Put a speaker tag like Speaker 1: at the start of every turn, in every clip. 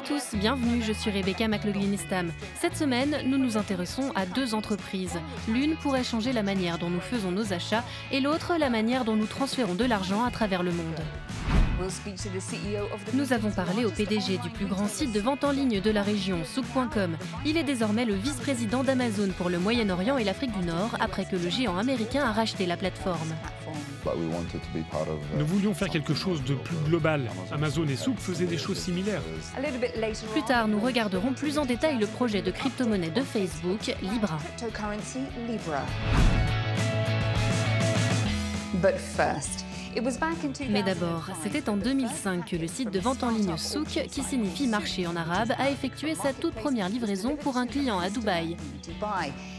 Speaker 1: à tous, bienvenue, je suis Rebecca McLaughlin-Istam. Cette semaine, nous nous intéressons à deux entreprises. L'une pourrait changer la manière dont nous faisons nos achats et l'autre la manière dont nous transférons de l'argent à travers le monde. Nous avons parlé au PDG du plus grand site de vente en ligne de la région, Souk.com. Il est désormais le vice-président d'Amazon pour le Moyen-Orient et l'Afrique du Nord, après que le géant américain a racheté la plateforme.
Speaker 2: Nous voulions faire quelque chose de plus global. Amazon et Souk faisaient des choses similaires.
Speaker 1: Plus tard, nous regarderons plus en détail le projet de crypto-monnaie de Facebook, Libra. Mais d'abord, c'était en 2005 que le site de vente en ligne Souk, qui signifie marché en arabe, a effectué sa toute première livraison pour un client à Dubaï.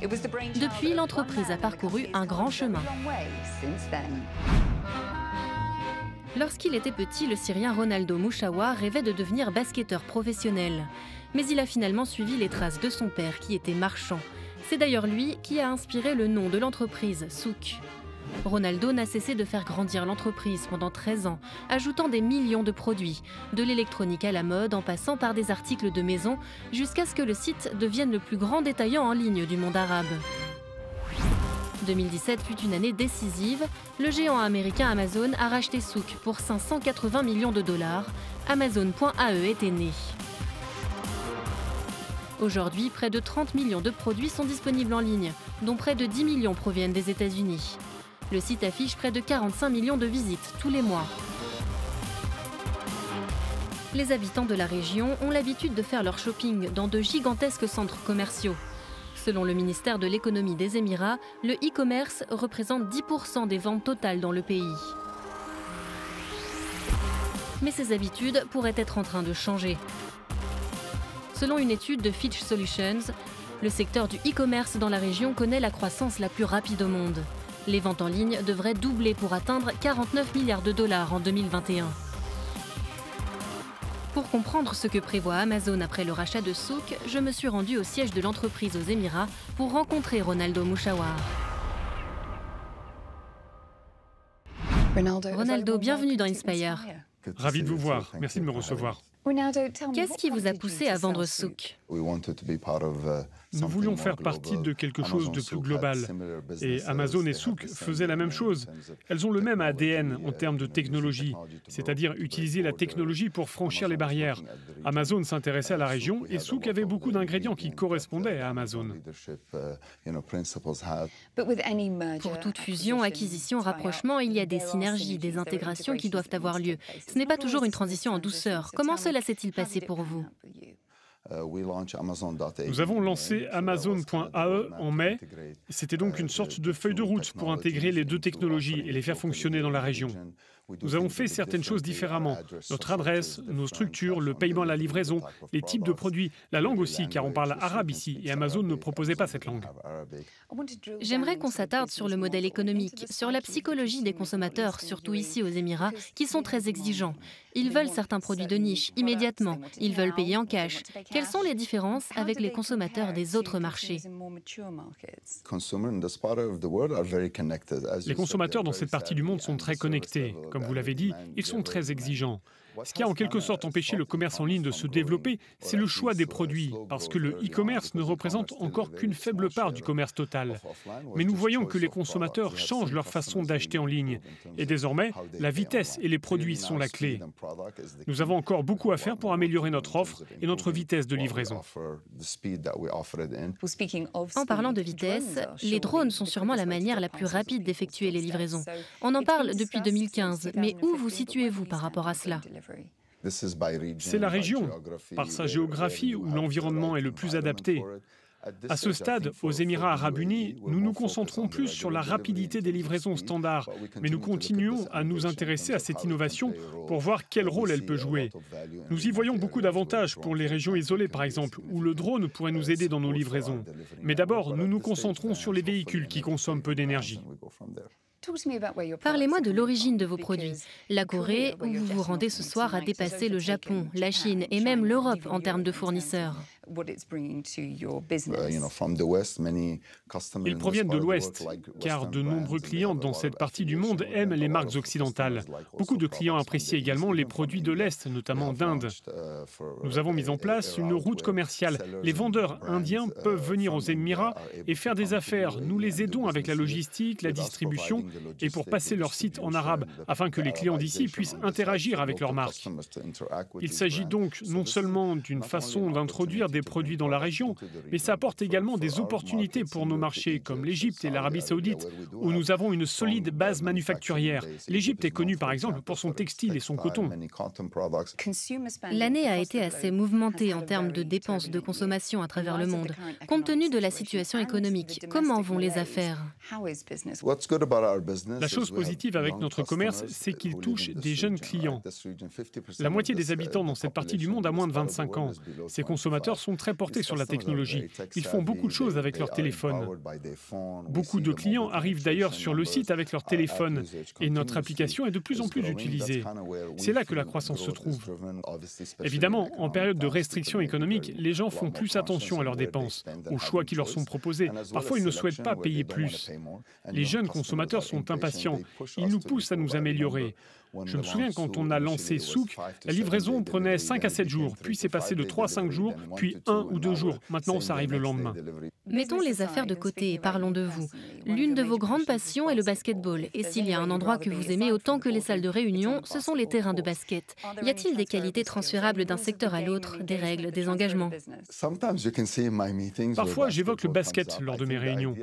Speaker 1: Depuis, l'entreprise a parcouru un grand chemin. Lorsqu'il était petit, le Syrien Ronaldo Mouchawa rêvait de devenir basketteur professionnel. Mais il a finalement suivi les traces de son père, qui était marchand. C'est d'ailleurs lui qui a inspiré le nom de l'entreprise, Souk. Ronaldo n'a cessé de faire grandir l'entreprise pendant 13 ans, ajoutant des millions de produits, de l'électronique à la mode en passant par des articles de maison, jusqu'à ce que le site devienne le plus grand détaillant en ligne du monde arabe. 2017 fut une année décisive. Le géant américain Amazon a racheté Souk pour 580 millions de dollars. Amazon.ae était né. Aujourd'hui, près de 30 millions de produits sont disponibles en ligne, dont près de 10 millions proviennent des États-Unis. Le site affiche près de 45 millions de visites tous les mois. Les habitants de la région ont l'habitude de faire leur shopping dans de gigantesques centres commerciaux. Selon le ministère de l'économie des Émirats, le e-commerce représente 10% des ventes totales dans le pays. Mais ces habitudes pourraient être en train de changer. Selon une étude de Fitch Solutions, le secteur du e-commerce dans la région connaît la croissance la plus rapide au monde. Les ventes en ligne devraient doubler pour atteindre 49 milliards de dollars en 2021. Pour comprendre ce que prévoit Amazon après le rachat de Souk, je me suis rendue au siège de l'entreprise aux Émirats pour rencontrer Ronaldo Mouchawa. Ronaldo, bienvenue dans Inspire.
Speaker 2: Ravi de vous voir. Merci de me recevoir.
Speaker 1: Qu'est-ce qui vous a poussé à vendre Souk ?
Speaker 2: Nous voulions faire partie de quelque chose de plus global. Et Amazon et Souk faisaient la même chose. Elles ont le même ADN en termes de technologie, c'est-à-dire utiliser la technologie pour franchir les barrières. Amazon s'intéressait à la région et Souk avait beaucoup d'ingrédients qui correspondaient à Amazon.
Speaker 1: Pour toute fusion, acquisition, rapprochement, il y a des synergies, des intégrations qui doivent avoir lieu. Ce n'est pas toujours une transition en douceur. Comment cela s'est-il passé pour vous ?
Speaker 2: Nous avons lancé Amazon.ae en mai. C'était donc une sorte de feuille de route pour intégrer les deux technologies et les faire fonctionner dans la région. Nous avons fait certaines choses différemment. Notre adresse, nos structures, le paiement à la livraison, les types de produits, la langue aussi, car on parle arabe ici et Amazon ne proposait pas cette langue.
Speaker 1: J'aimerais qu'on s'attarde sur le modèle économique, sur la psychologie des consommateurs, surtout ici aux Émirats, qui sont très exigeants. Ils veulent certains produits de niche, immédiatement. Ils veulent payer en cash. Quelles sont les différences avec les consommateurs des autres marchés ?
Speaker 2: Les consommateurs dans cette partie du monde sont très connectés. Comme vous l'avez dit, ils sont très exigeants. Ce qui a en quelque sorte empêché le commerce en ligne de se développer, c'est le choix des produits, parce que le e-commerce ne représente encore qu'une faible part du commerce total. Mais nous voyons que les consommateurs changent leur façon d'acheter en ligne. Et désormais, la vitesse et les produits sont la clé. Nous avons encore beaucoup à faire pour améliorer notre offre et notre vitesse de livraison.
Speaker 1: En parlant de vitesse, les drones sont sûrement la manière la plus rapide d'effectuer les livraisons. On en parle depuis 2015, mais où vous situez-vous par rapport à cela ?
Speaker 2: C'est la région, par sa géographie où l'environnement est le plus adapté. À ce stade, aux Émirats arabes unis, nous nous concentrons plus sur la rapidité des livraisons standards, mais nous continuons à nous intéresser à cette innovation pour voir quel rôle elle peut jouer. Nous y voyons beaucoup d'avantages pour les régions isolées, par exemple, où le drone pourrait nous aider dans nos livraisons. Mais d'abord, nous nous concentrons sur les véhicules qui consomment peu d'énergie.
Speaker 1: Parlez-moi de l'origine de vos produits. La Corée, où vous vous rendez ce soir, a dépassé le Japon, la Chine et même l'Europe en termes de fournisseurs.
Speaker 2: Ils proviennent de l'Ouest, car de nombreux clients dans cette partie du monde aiment les marques occidentales. Beaucoup de clients apprécient également les produits de l'Est, notamment d'Inde. Nous avons mis en place une route commerciale. Les vendeurs indiens peuvent venir aux Émirats et faire des affaires. Nous les aidons avec la logistique, la distribution et pour passer leur site en arabe, afin que les clients d'ici puissent interagir avec leurs marques. Il s'agit donc non seulement d'une façon d'introduire des produits dans la région, mais ça apporte également des opportunités pour nos marchés comme l'Égypte et l'Arabie saoudite, où nous avons une solide base manufacturière. L'Égypte est connue par exemple pour son textile et son coton.
Speaker 1: L'année a été assez mouvementée en termes de dépenses de consommation à travers le monde. Compte tenu de la situation économique, comment vont les affaires?
Speaker 2: La chose positive avec notre commerce, c'est qu'il touche des jeunes clients. La moitié des habitants dans cette partie du monde a moins de 25 ans. Ces consommateurs sont très portés sur la technologie. Ils font beaucoup de choses avec leur téléphone. Beaucoup de clients arrivent d'ailleurs sur le site avec leur téléphone et notre application est de plus en plus utilisée. C'est là que la croissance se trouve. Évidemment, en période de restrictions économiques, les gens font plus attention à leurs dépenses, aux choix qui leur sont proposés. Parfois, ils ne souhaitent pas payer plus. Les jeunes consommateurs sont impatients. Ils nous poussent à nous améliorer. Je me souviens quand on a lancé Souq, la livraison prenait 5 à 7 jours, puis c'est passé de 3 à 5 jours, puis 1 ou 2 jours. Maintenant, ça arrive le lendemain.
Speaker 1: Mettons les affaires de côté et parlons de vous. L'une de vos grandes passions est le basketball. Et s'il y a un endroit que vous aimez autant que les salles de réunion, ce sont les terrains de basket. Y a-t-il des qualités transférables d'un secteur à l'autre, des règles, des engagements?
Speaker 2: Parfois, j'évoque le basket lors de mes réunions.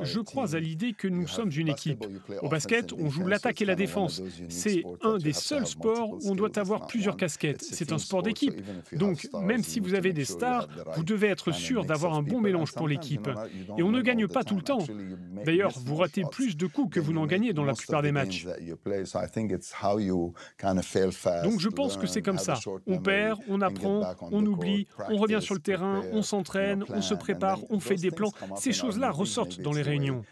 Speaker 2: Je crois à l'idée que nous sommes une équipe. Au basket, on joue l'attaque et la défense. C'est un des seuls sports où on doit avoir plusieurs casquettes. C'est un sport d'équipe. Donc, même si vous avez des stars, vous devez être sûr d'avoir un bon mélange pour l'équipe. Et on ne gagne pas tout le temps. D'ailleurs, vous ratez plus de coups que vous n'en gagnez dans la plupart des matchs. Donc je pense que c'est comme ça. On perd, on apprend, on oublie, on revient sur le terrain, on s'entraîne, on se prépare, on fait des plans. Ces choses-là ressortent dans les réunions.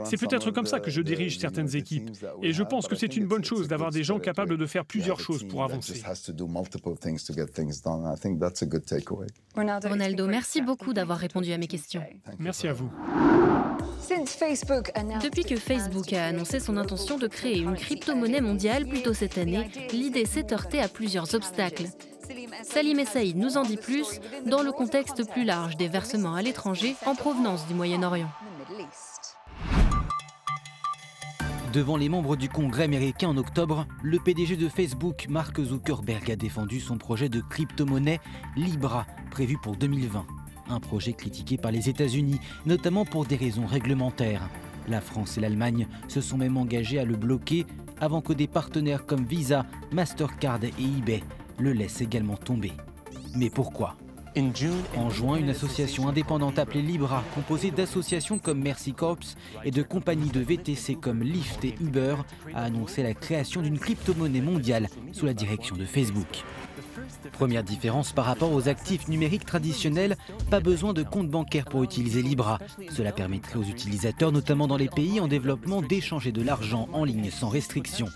Speaker 2: C'est peut-être comme ça que je dirige certaines équipes. Et je pense que c'est une bonne chose d'avoir des gens capables de faire plusieurs choses pour avancer.
Speaker 1: Ronaldo, merci beaucoup d'avoir répondu à mes questions.
Speaker 2: Merci à vous.
Speaker 1: Depuis que Facebook a annoncé son intention de créer une crypto-monnaie mondiale plus tôt cette année, l'idée s'est heurtée à plusieurs obstacles. Salim Essaïd nous en dit plus dans le contexte plus large des versements à l'étranger en provenance du Moyen-Orient.
Speaker 3: Devant les membres du Congrès américain en octobre, le PDG de Facebook, Mark Zuckerberg, a défendu son projet de crypto-monnaie Libra, prévu pour 2020. Un projet critiqué par les États-Unis, notamment pour des raisons réglementaires. La France et l'Allemagne se sont même engagés à le bloquer avant que des partenaires comme Visa, Mastercard et eBay le laissent également tomber. Mais pourquoi ? En juin, une association indépendante appelée Libra, composée d'associations comme Mercy Corps et de compagnies de VTC comme Lyft et Uber, a annoncé la création d'une crypto-monnaie mondiale sous la direction de Facebook. Première différence par rapport aux actifs numériques traditionnels, pas besoin de compte bancaire pour utiliser Libra. Cela permettrait aux utilisateurs, notamment dans les pays en développement, d'échanger de l'argent en ligne sans restriction.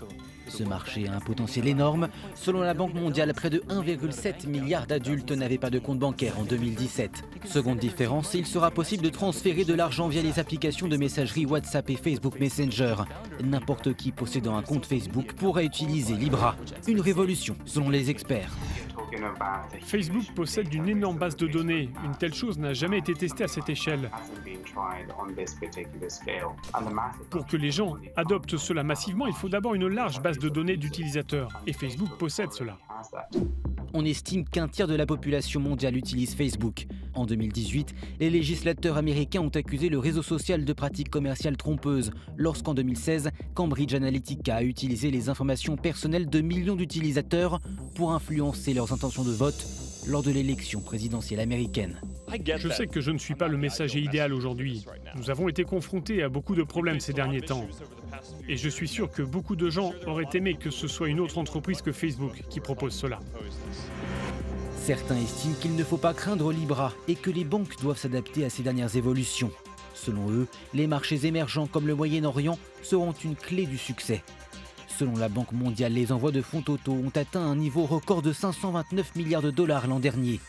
Speaker 3: Ce marché a un potentiel énorme. Selon la Banque mondiale, près de 1,7 milliard d'adultes n'avaient pas de compte bancaire en 2017. Seconde différence, il sera possible de transférer de l'argent via les applications de messagerie WhatsApp et Facebook Messenger. N'importe qui possédant un compte Facebook pourra utiliser Libra. Une révolution, selon les experts.
Speaker 2: Facebook possède une énorme base de données. Une telle chose n'a jamais été testée à cette échelle. Pour que les gens adoptent cela massivement, il faut d'abord une large base de données d'utilisateurs. Et Facebook possède cela.
Speaker 3: On estime qu'un tiers de la population mondiale utilise Facebook. En 2018, les législateurs américains ont accusé le réseau social de pratiques commerciales trompeuses, lorsqu'en 2016, Cambridge Analytica a utilisé les informations personnelles de millions d'utilisateurs pour influencer leurs intentions de vote lors de l'élection présidentielle américaine.
Speaker 2: Je sais que je ne suis pas le messager idéal aujourd'hui. Nous avons été confrontés à beaucoup de problèmes ces derniers temps. Et je suis sûr que beaucoup de gens auraient aimé que ce soit une autre entreprise que Facebook qui propose cela.
Speaker 3: Certains estiment qu'il ne faut pas craindre Libra et que les banques doivent s'adapter à ces dernières évolutions. Selon eux, les marchés émergents comme le Moyen-Orient seront une clé du succès. Selon la Banque mondiale, les envois de fonds totaux ont atteint un niveau record de 529 milliards de dollars l'an dernier.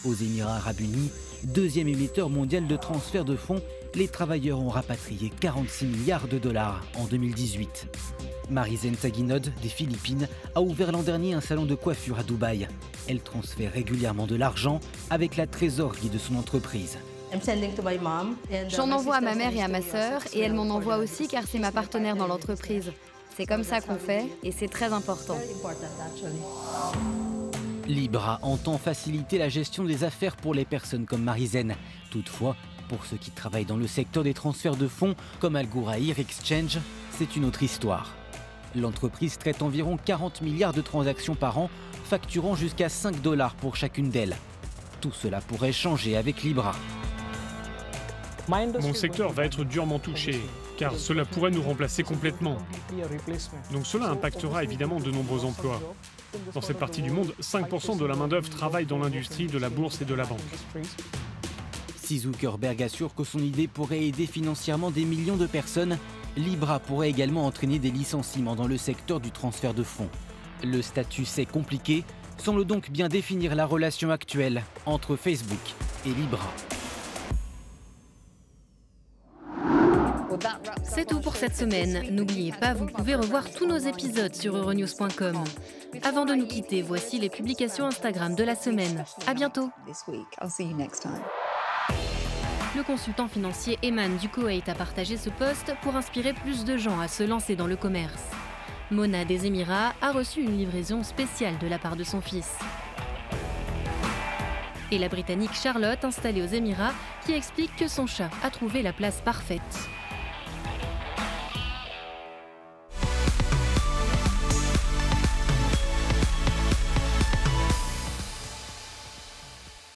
Speaker 3: Aux Émirats Arabes Unis, deuxième émetteur mondial de transfert de fonds, les travailleurs ont rapatrié 46 milliards de dollars en 2018. Marizen Taguinod, des Philippines, a ouvert l'an dernier un salon de coiffure à Dubaï. Elle transfère régulièrement de l'argent avec la trésorerie de son entreprise.
Speaker 4: J'en envoie à ma mère et à ma sœur, et elle m'en envoie aussi car c'est ma partenaire dans l'entreprise. C'est comme ça qu'on fait, et c'est très important.
Speaker 3: Libra entend faciliter la gestion des affaires pour les personnes comme Marizen. Toutefois, pour ceux qui travaillent dans le secteur des transferts de fonds, comme Al Ghurair Exchange, c'est une autre histoire. L'entreprise traite environ 40 milliards de transactions par an, facturant jusqu'à 5 $ pour chacune d'elles. Tout cela pourrait changer avec Libra.
Speaker 2: Mon secteur va être durement touché, car cela pourrait nous remplacer complètement. Donc cela impactera évidemment de nombreux emplois. Dans cette partie du monde, 5% de la main-d'œuvre travaille dans l'industrie de la bourse et de la banque.
Speaker 3: Si Zuckerberg assure que son idée pourrait aider financièrement des millions de personnes, Libra pourrait également entraîner des licenciements dans le secteur du transfert de fonds. Le statut est compliqué, semble donc bien définir la relation actuelle entre Facebook et Libra.
Speaker 1: C'est tout pour cette semaine. N'oubliez pas, vous pouvez revoir tous nos épisodes sur euronews.com. Avant de nous quitter, voici les publications Instagram de la semaine. À bientôt. Le consultant financier Eman du Koweït a partagé ce post pour inspirer plus de gens à se lancer dans le commerce. Mona des Émirats a reçu une livraison spéciale de la part de son fils. Et la Britannique Charlotte, installée aux Émirats, qui explique que son chat a trouvé la place parfaite.